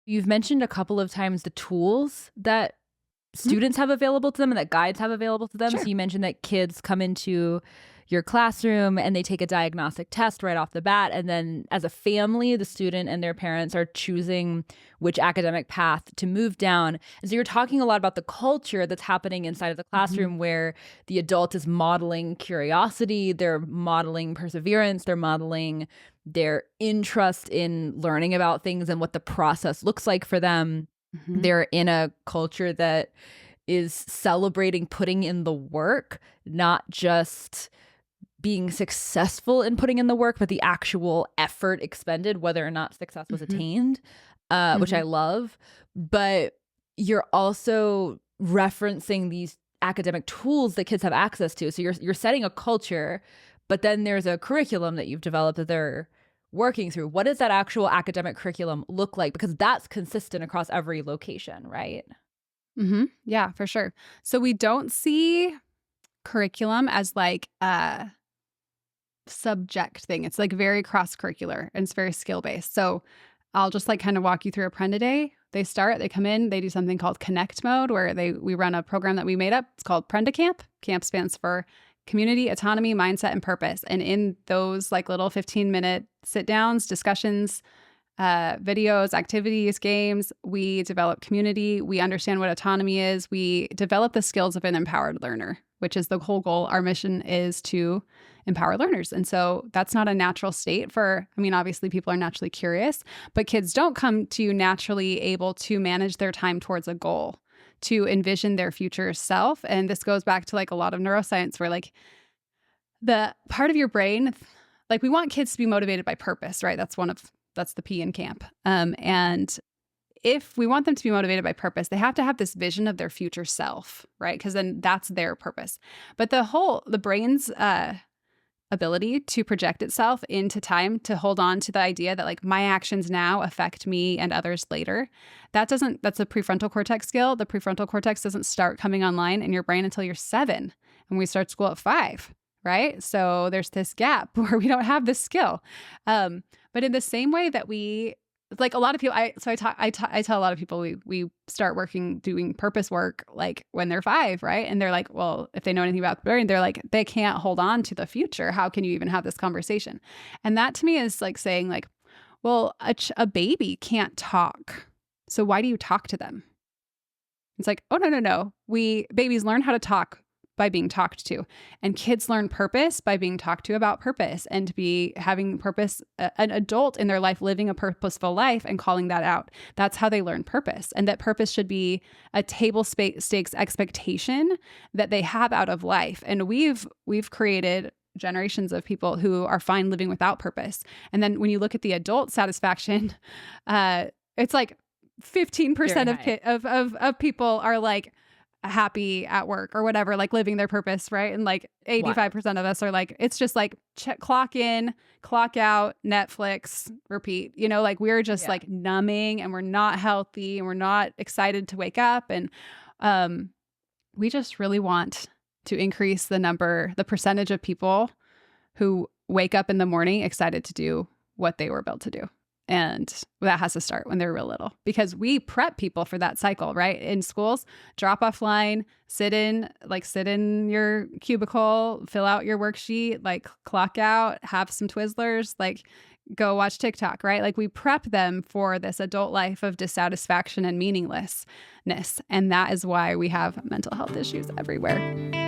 You've mentioned a couple of times the tools that students have available to them and that guides have available to them. Sure. So you mentioned that kids come into your classroom and they take a diagnostic test right off the bat. And then as a family, the student and their parents are choosing which academic path to move down. And so you're talking a lot about the culture that's happening inside of the classroom where the adult is modeling curiosity, they're modeling perseverance, they're modeling their interest in learning about things and what the process looks like for them. They're in a culture that is celebrating putting in the work, not just being successful in putting in the work, but the actual effort expended, whether or not success was attained, which I love. But you're also referencing these academic tools that kids have access to. So you're setting a culture, but then there's a curriculum that you've developed that they're working through. What does that actual academic curriculum look like? Because that's consistent across every location, right? Yeah, for sure. So we don't see curriculum as like a subject thing. It's like very cross-curricular and it's very skill-based. So I'll just like kind of walk you through a Prenda day. They come in, they do something called Connect Mode where we run a program that we made up. It's called Prenda Camp. Camp stands for community, autonomy, mindset, and purpose. And in those like little 15-minute sit downs, discussions, videos, activities, games, we develop community. We understand what autonomy is. We develop the skills of an empowered learner, which is the whole goal. Our mission is to empower learners. And so that's not a natural state obviously people are naturally curious, but kids don't come to you naturally able to manage their time towards a goal, to envision their future self. And this goes back to like a lot of neuroscience where like the part of your brain, like we want kids to be motivated by purpose, right? That's the P in camp. And if we want them to be motivated by purpose, they have to have this vision of their future self, right? Because then that's their purpose. But the brain's ability to project itself into time, to hold on to the idea that like my actions now affect me and others later. That's a prefrontal cortex skill. The prefrontal cortex doesn't start coming online in your brain until you're 7, and we start school at 5, right? So there's this gap where we don't have this skill. But in the same way that we, like a lot of people, I tell a lot of people we start doing purpose work like when they're 5, right? And they're like, well, if they know anything about the brain, they're like, they can't hold on to the future. How can you even have this conversation? And that to me is like saying like, well, a baby can't talk. So why do you talk to them? It's like, oh, no. Babies learn how to talk by being talked to, and kids learn purpose by being talked to about purpose and to be having purpose, an adult in their life living a purposeful life and calling that out. That's how they learn purpose, and that purpose should be a table stakes expectation that they have out of life. And we've created generations of people who are fine living without purpose. And then when you look at the adult satisfaction, it's like 15% of people are like happy at work or whatever, like living their purpose, right? And like 85% of us are like, it's just like clock in, clock out, Netflix, repeat, like we're just like numbing, and we're not healthy, and we're not excited to wake up. And we just really want to increase the percentage of people who wake up in the morning excited to do what they were built to do. And that has to start when they're real little, because we prep people for that cycle, right? In schools, drop off line, sit in your cubicle, fill out your worksheet, like clock out, have some Twizzlers, like go watch TikTok, right? Like we prep them for this adult life of dissatisfaction and meaninglessness. And that is why we have mental health issues everywhere.